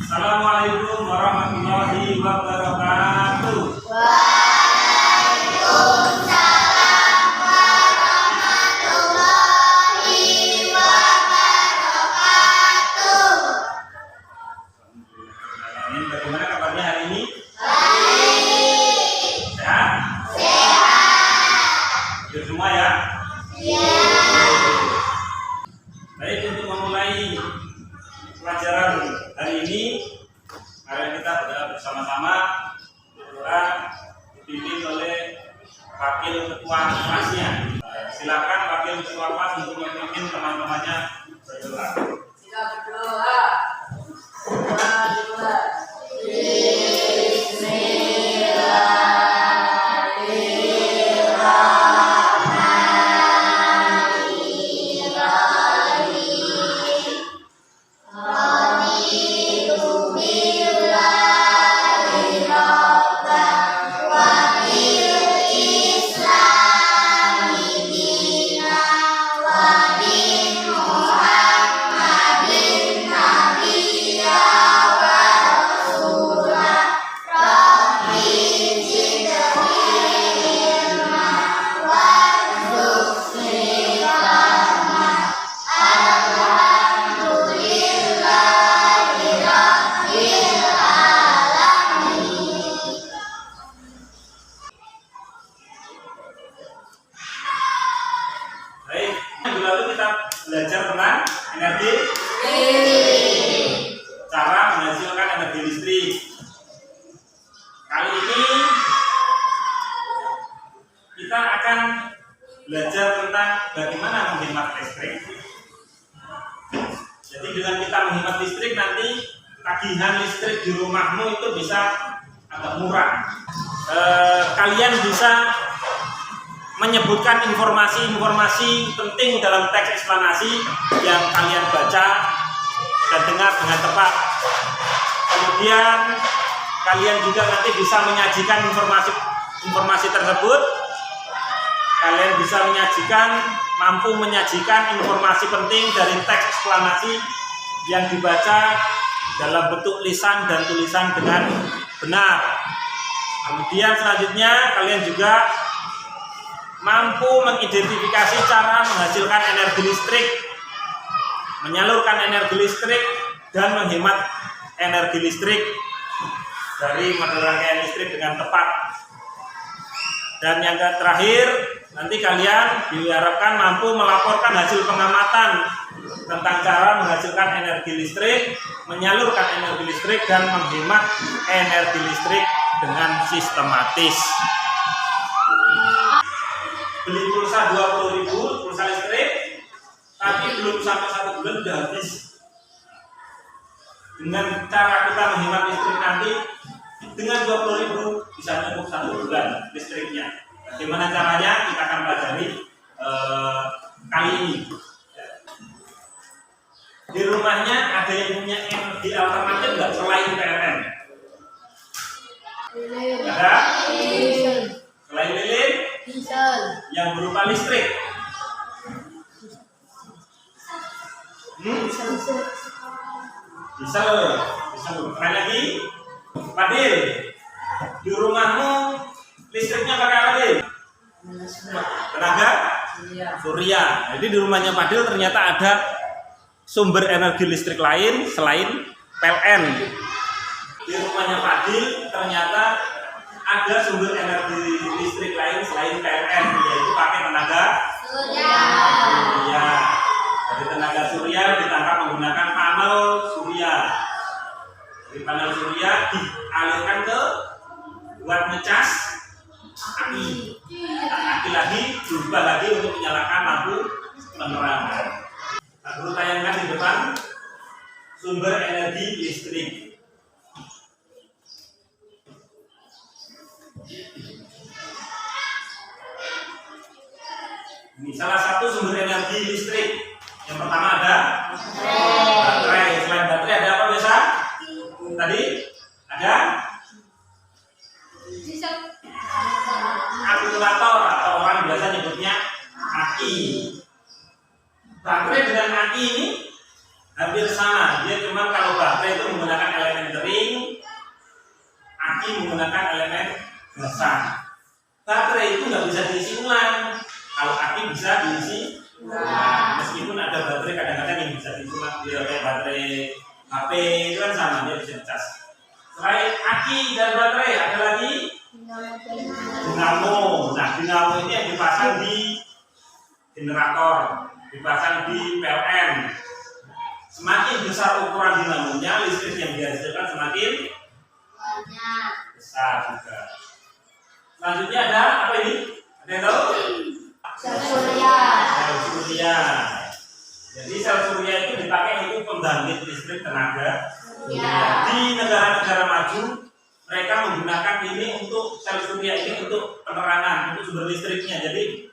Assalamualaikum warahmatullahi wabarakatuh. Waalaikumsalam warahmatullahi wabarakatuh. Bagaimana kabarnya hari ini? Baik. Sehat? Sehat. Hadir semua ya? Iya. Baik, untuk memulai pelajaran hari ini, mari kita berdoa bersama-sama. Berdoa dipimpin oleh wakil ketua kelasnya. Silakan wakil ketua kelas untuk memimpin teman-temannya berdoa. Kita berdoa. Berdoa. Baik, minggu lalu kita belajar tentang energi, cara menghasilkan energi listrik. Kali ini kita akan belajar tentang bagaimana menghemat listrik. Jadi dengan kita menghemat listrik, nanti tagihan listrik di rumahmu itu bisa agak murah. Kalian bisa menyebutkan informasi-informasi penting dalam teks eksplanasi yang kalian baca dan dengar dengan tepat. Kemudian kalian juga nanti bisa menyajikan informasi tersebut. Kalian bisa mampu menyajikan informasi penting dari teks eksplanasi yang dibaca dalam bentuk lisan dan tulisan dengan benar. Kemudian selanjutnya kalian juga mampu mengidentifikasi cara menghasilkan energi listrik, menyalurkan energi listrik, dan menghemat energi listrik dari model rangkaian listrik dengan tepat. Dan yang terakhir, nanti kalian diharapkan mampu melaporkan hasil pengamatan tentang cara menghasilkan energi listrik, menyalurkan energi listrik, dan menghemat energi listrik dengan sistematis. Beli pulsa 20.000 pulsa listrik, tapi belum sampai 1 bulan sudah habis. Dengan cara kita menghemat listrik nanti, dengan 20.000 bisa cukup 1 bulan listriknya. Bagaimana caranya kita akan pelajari kali ini. Di rumahnya ada yang punya energi alternatif nggak selain PLN? Ada? Selain lilin? Yang berupa listrik. Diesel. Keren lagi. Fadil, di rumahmu listriknya pakai apa, Fadil? Tenaga surya. Jadi di rumahnya Fadil ternyata ada sumber energi listrik lain selain PLN. Di rumahnya Fadil ternyata ada sumber energi listrik lain selain PLN, yaitu pakai tenaga surya. Dari tenaga surya ditangkap menggunakan panel surya. Dari panel surya dialirkan ke buat ngecas api. Api lagi berubah lagi untuk menyalakan lampu penerangan. Nah, dulu tayangkan di depan sumber energi listrik. Ini salah satu sumber energi listrik. Yang pertama ada baterai. Selain baterai ada apa biasa? Tadi ada akumulator atau orang biasa nyebutnya aki. Baterai dengan aki ini hampir sama. Dia cuma kalau baterai itu menggunakan elemen kering, aki menggunakan elemen basah. Baterai itu nggak bisa diisi ulang. Kalau aki bisa diisi ulang. Meskipun ada baterai kadang-kadang yang bisa diisi ulang, dia kayak baterai HP itu kan sama, dia bisa dicas. Selain aki dan baterai ada lagi dinamo. Nah, dinamo ini yang dipasang di generator, dipasang di PLN. Semakin besar ukuran dinamonya, listrik yang dihasilkan semakin besar juga. Selanjutnya ada apa ini? Ada yang tahu? Sel surya. Sel surya. Jadi sel surya itu dipakai untuk pembangkit listrik tenaga surya. Di negara-negara maju mereka menggunakan ini untuk sel surya ini untuk penerangan, untuk sumber listriknya. Jadi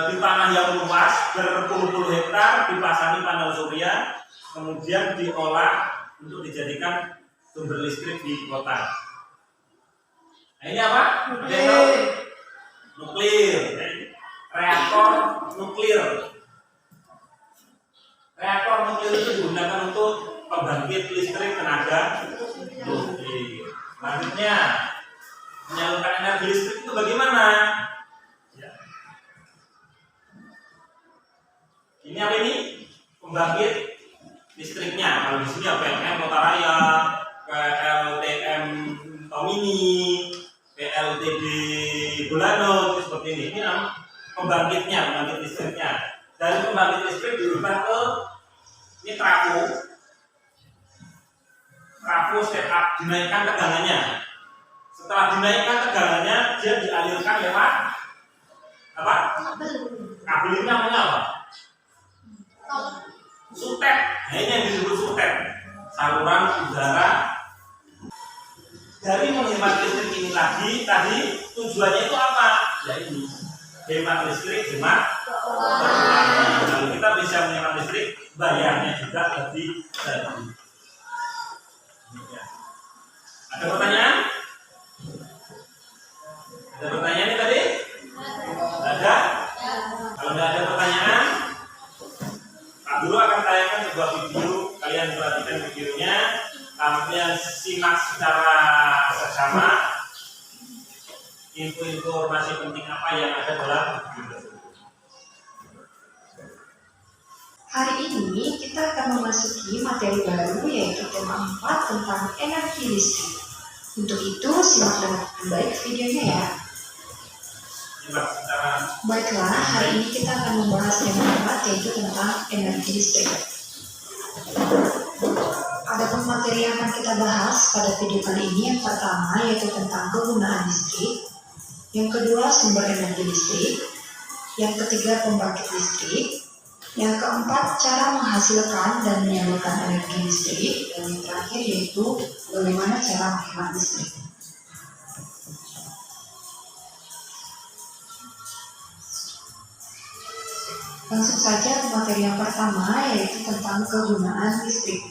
di tanah yang luas berpuluh-puluh hektar dipasangi panel surya, kemudian diolah untuk dijadikan sumber listrik di kota. Nah, ini apa? Nuklir. Reaktor nuklir. Reaktor nuklir itu digunakan untuk pembangkit listrik tenaga nuklir. Selanjutnya, menyalurkan energi listrik itu bagaimana? Ya. Ini apa ini? Pembangkit listriknya. Kalau di sini ya PLN Kota Raya, PLTM Tomini, PLTB Bulano, seperti ini. Ini namanya pembangkitnya, pembangkit listriknya. Dari pembangkit listrik diubah ke ini trafo. Trafo step up, dinaikkan tegangannya. Setelah dinaikkan tegangannya, dia dialirkan lewat apa? Kabel ini namanya apa? Sutet. Nah, ini yang disebut sutet. Saluran udara. Dari menghemat listrik ini tadi tujuannya itu apa? Ya ini, hemat listrik, hemat keuangan. Kalau kita bisa menghemat listrik, bayarnya juga lebih tinggi. Ada pertanyaan? Ada pertanyaan ini tadi? Ada? Kalau tidak ada pertanyaan, Pak Guru akan tayangkan sebuah video. Kalian perhatikan videonya. Kalian simak secara seksama informasi penting apa yang ada dalam video tersebut. Hari ini kita akan memasuki materi baru yaitu tema 4 tentang energi listrik. Untuk itu simak dengan baik videonya ya. Simak secara. Baiklah, hari ini kita akan membahas tema 4 yaitu tentang energi listrik. Adapun materi yang akan kita bahas pada video kali ini yang pertama yaitu tentang kegunaan listrik, yang kedua sumber energi listrik, yang ketiga pembangkit listrik, yang keempat cara menghasilkan dan menyalurkan energi listrik, dan yang terakhir yaitu bagaimana cara menghemat listrik. Langsung saja ke materi yang pertama yaitu tentang kegunaan listrik.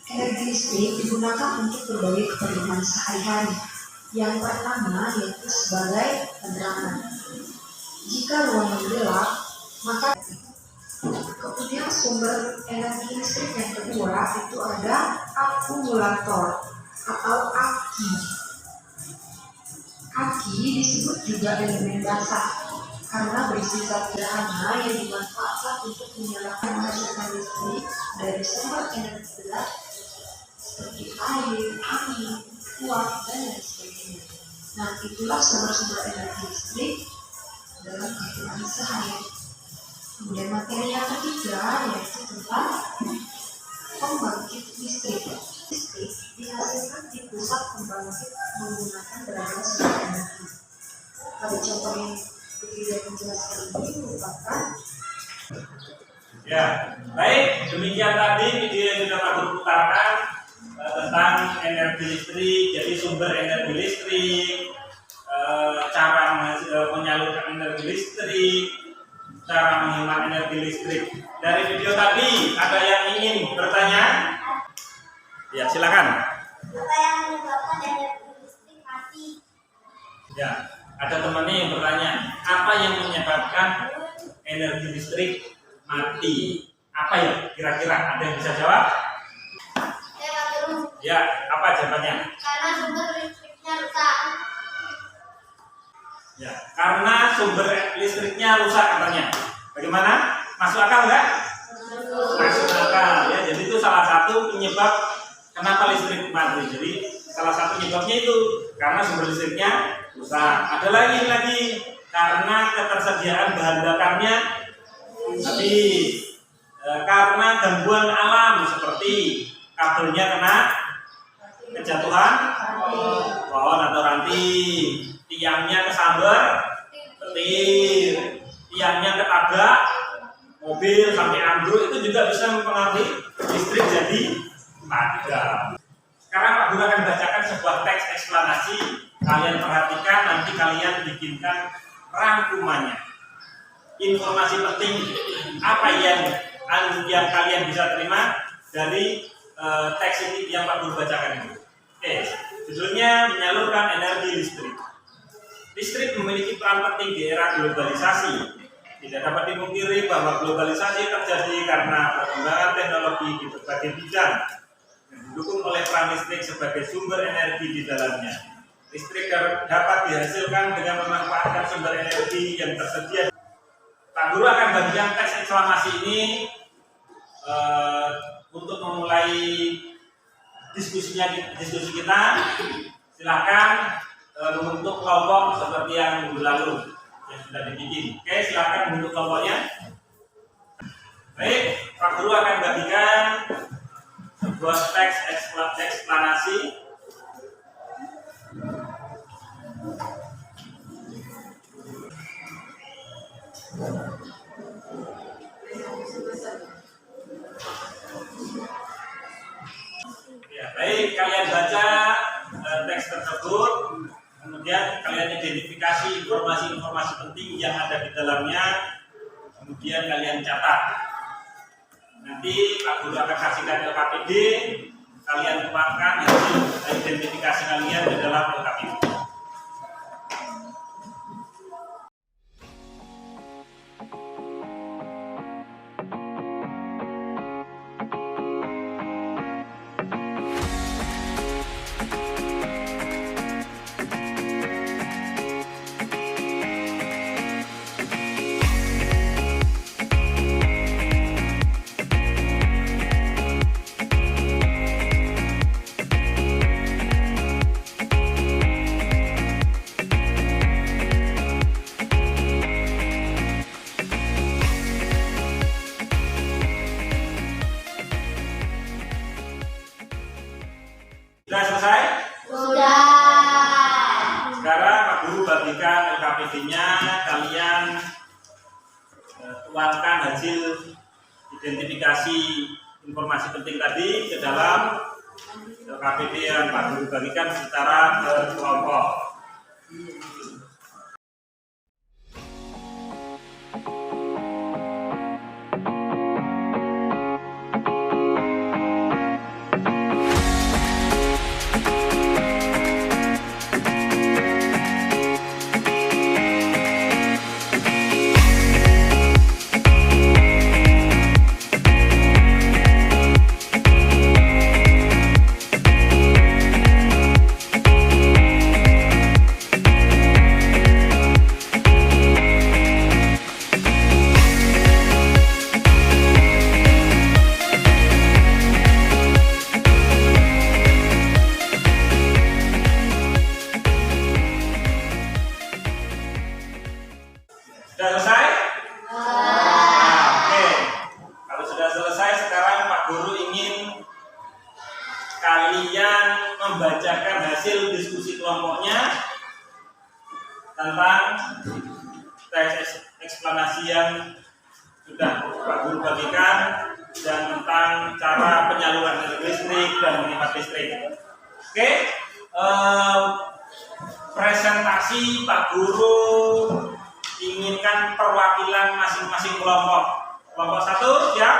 Energi listrik digunakan untuk berbagai keperluan sehari-hari. Yang pertama yaitu sebagai penerangan. Jika ruangan gelap, maka kemudian sumber energi listrik yang kedua itu ada akumulator atau aki. Aki disebut juga elemen basah karena berisi zat sederhana yang dimanfaatkan untuk menyalakan menghasilkan listrik dari sumber energi gelap seperti air, angin, uap, dan lain sebagainya. Nah, itulah sumber-sumber energi listrik dalam kehidupan sehari. Kemudian materi yang ketiga yaitu tentang pembangkit listrik. Listrik dihasilkan di pusat pembangkit menggunakan beragam sumber energi. Pada contoh yang ketiga menjelaskan ini merupakan Ya, baik, demikian tadi video yang sudah Pak Guru putarkan tentang energi listrik, jadi sumber energi listrik, cara menyalurkan energi listrik, cara menghemat energi listrik. Dari video tadi ada yang ingin bertanya? Ya, silakan. Apa yang menyebabkan energi listrik mati? Ya, ada temannya yang bertanya, apa yang menyebabkan energi listrik mati? Apa ya? Kira-kira ada yang bisa jawab? Saya Pak Guru. Ya, apa jawabannya? Karena sumber listriknya rusak. Ya, karena sumber listriknya rusak katanya. Bagaimana? Masuk akal nggak? Masuk akal ya. Jadi itu salah satu penyebab kenapa listrik mati. Jadi salah satu penyebabnya itu karena sumber listriknya rusak. Ada lagi karena ketersediaan bahan bakarnya habis. Karena gangguan alam seperti kabelnya kena kejatuhan pohon atau ranting, tiangnya kesambar petir, tiangnya ketabrak mobil sampai ambruk, itu juga bisa mempengaruhi listrik jadi padam. Sekarang Pak Guru akan bacakan sebuah teks eksplanasi. Kalian perhatikan, nanti kalian bikinkan rangkumannya. Informasi penting apa yang kalian bisa terima dari teks ini yang Pak Guru bacakan ini. Oke, judulnya menyalurkan energi listrik. Listrik memiliki peran penting di era globalisasi. Tidak dapat dimungkiri bahwa globalisasi terjadi karena perkembangan teknologi di berbagai bidang yang didukung oleh peran listrik sebagai sumber energi di dalamnya. Listrik dapat dihasilkan dengan memanfaatkan sumber energi yang tersedia. Pak Guru akan bagikan teks eksklamasi ini untuk memulai diskusi kita. Silakan membentuk kelompok seperti yang minggu lalu yang sudah dibikin. Oke, silakan membentuk kelompoknya. Baik, Pak Guru akan bagikan sebuah teks eksplanasi. Ya, baik, kalian baca teks tersebut, kemudian kalian identifikasi informasi-informasi penting yang ada di dalamnya, kemudian kalian catat. Nanti Pak Guru akan kasihkan LKPD, kalian tuangkan hasil identifikasi kalian di dalam LKPD. Sudah selesai? Sudah. Sekarang Pak Guru bagikan LKPD-nya, kalian tuangkan hasil identifikasi informasi penting tadi ke dalam LKPD yang Pak Guru bagikan secara berkelompok. Sudah selesai? Nah, oke. Kalau sudah selesai, sekarang Pak Guru ingin kalian membacakan hasil diskusi kelompoknya tentang teks eksplanasi yang sudah Pak Guru bagikan dan tentang cara penyaluran listrik dan menghemat listrik. Oke, presentasi Pak Guru inginkan perwakilan masing-masing kelompok. Kelompok 1 siap?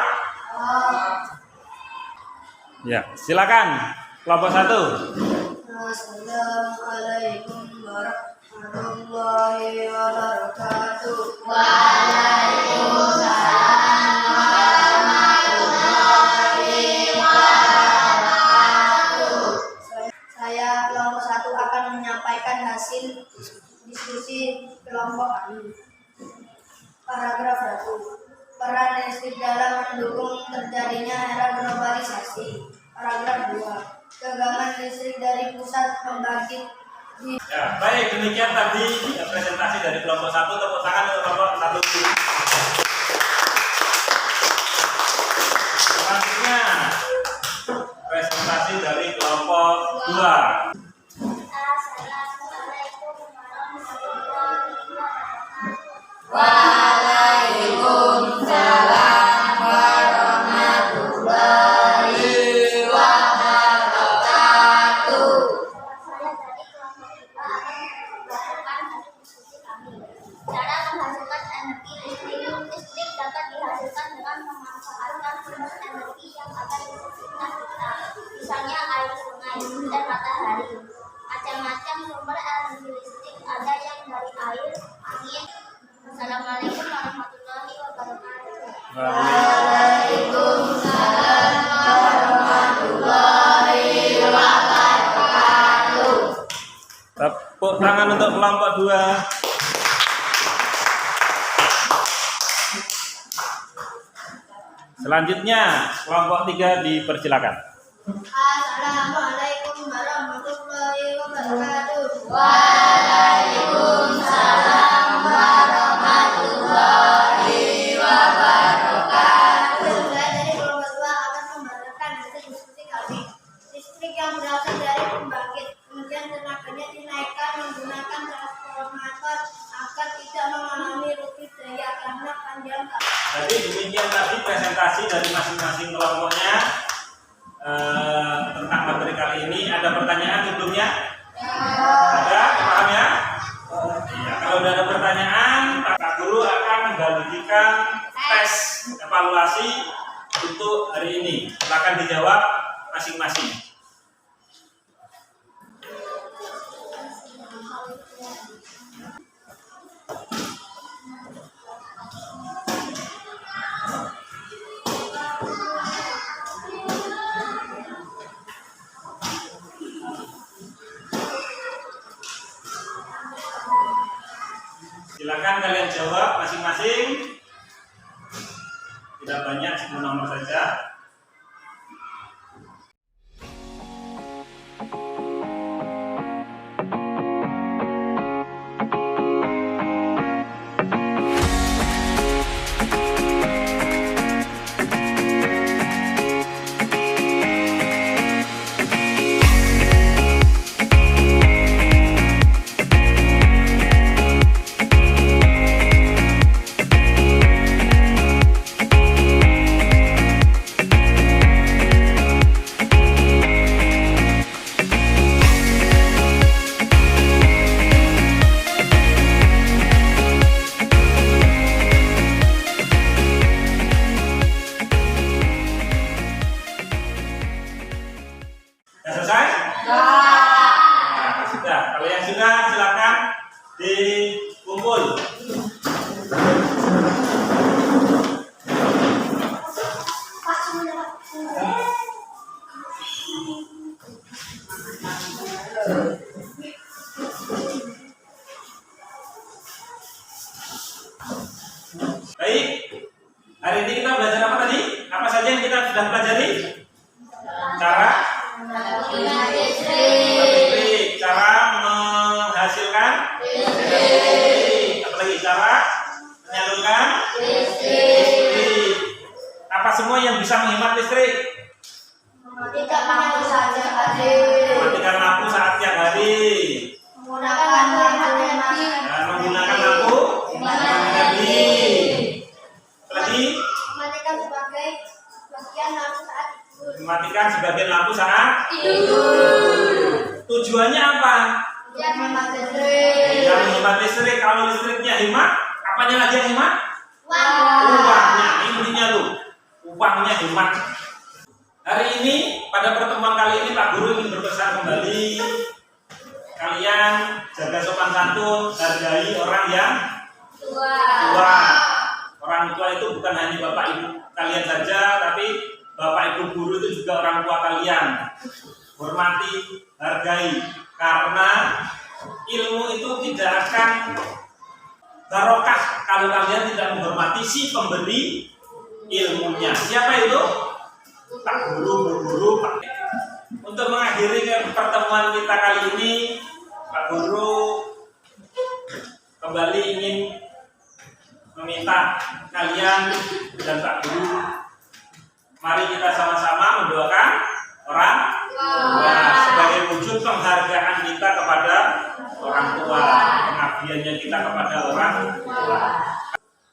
Ya, silakan. Kelompok 1. Assalamualaikum warahmatullahi wabarakatuh. Saya kelompok 1 akan menyampaikan hasil diskusi kelompok kami. Paragraf 1. Peran listrik dalam mendukung terjadinya era globalisasi. Paragraf 2. Genggaman listrik dari pusat pembangkit. Ya, baik, demikian tadi presentasi dari kelompok 1. Tepuk tangan untuk kelompok 1. Selanjutnya presentasi dari kelompok 2. Assalamualaikum warahmatullahi Saya dari kelompok 2 akan membacakan hasil diskusi kami. Cara menghasilkan energi listrik dapat dihasilkan dengan memanfaatkan sumber energi yang ada di sekitar kita, misalnya air sungai dan matahari. Macam-macam sumber energi listrik, ada yang dari air, angin. Assalamualaikum warahmatullahi wabarakatuh. Waalaikumsalam warahmatullahi wabarakatuh. Tepuk tangan untuk kelompok 2. Selanjutnya kelompok 3 dipersilakan. Assalamualaikum warahmatullahi wabarakatuh. Waalaikumsalam warahmatullahi wabarakatuh. Saya dari kelompok 2 akan membacakan hasil diskusi kami. Listrik yang berasal dari pembangkit, kemudian tenaganya dinaikkan menggunakan transformator agar tidak mengalami rugi daya karena panjang. Jadi demikian tadi presentasi dari masing-masing kelompoknya tentang materi kali ini. Ada pertanyaan sebelumnya? Ada? Paham ya? Iya. Kalau sudah ada pertanyaan, Pak Guru akan membagikan tes evaluasi untuk hari ini. Silakan dijawab masing-masing. Silakan kalian jawab masing-masing. Tidak banyak, 10 nomor saja. Sudah selesai? Nah, sudah. Kalau yang sudah, silakan dikumpul. Baik. Hari ini kita belajar apa tadi? Apa saja yang kita sudah pelajari? Cara listrik, cara menghasilkan listrik. Apa lagi? Cara menghemat listrik? Tidak mampu saja hadir. Mematikan lampu saat tiap hari. Menggunakan lampu energi. Dan menggunakan lampu energi. Lagi Mematikan sebagai bagian lampu saat tidur. mematikan sebagian lampu saat Tidur. tujuannya apa? Dia menghemat listrik. Yang menghemat listrik. Kalau listriknya hemat, apanya lagi yang hemat? Uang. Uangnya, intinya tuh uangnya hemat. Hari ini pada pertemuan kali ini Pak Guru ingin berpesan kembali, kalian jaga sopan santun, hargai orang yang tua. Orang tua itu bukan hanya bapak ibu kalian saja, tapi bapak ibu guru itu juga orang tua kalian. Hormati, hargai, karena ilmu itu tidak akan barokah kalau kalian tidak menghormati si pemberi ilmunya. Siapa itu? Pak Guru, Bu Guru, Pak. Untuk mengakhiri pertemuan kita kali ini, Pak Guru kembali ingin meminta kalian dan Pak Guru, mari kita sama-sama mendoakan orang tua sebagai wujud penghargaan kita kepada orang tua, pengabdiannya kita kepada orang tua.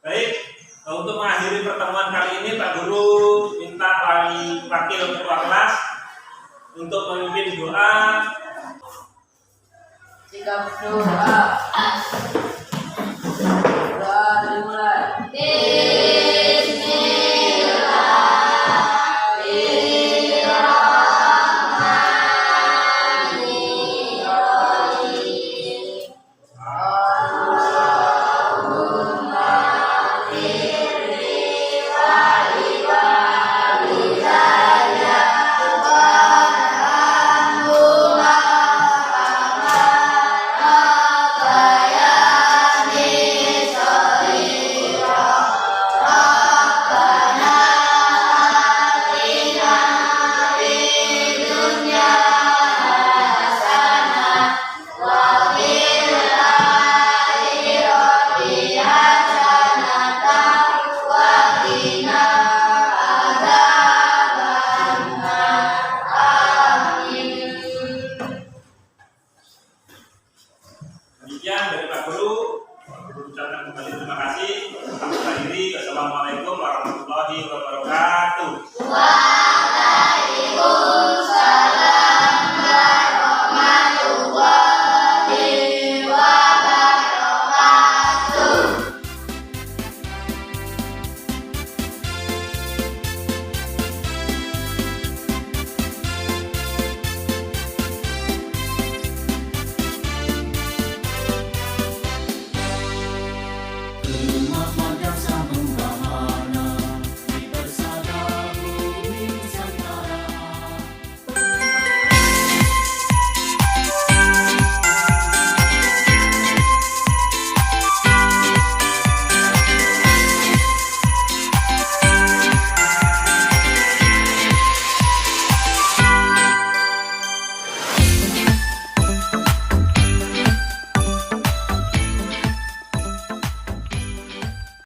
Baik, untuk mengakhiri pertemuan kali ini Pak Guru minta wakil ketua kelas untuk memimpin doa. Jika berdoa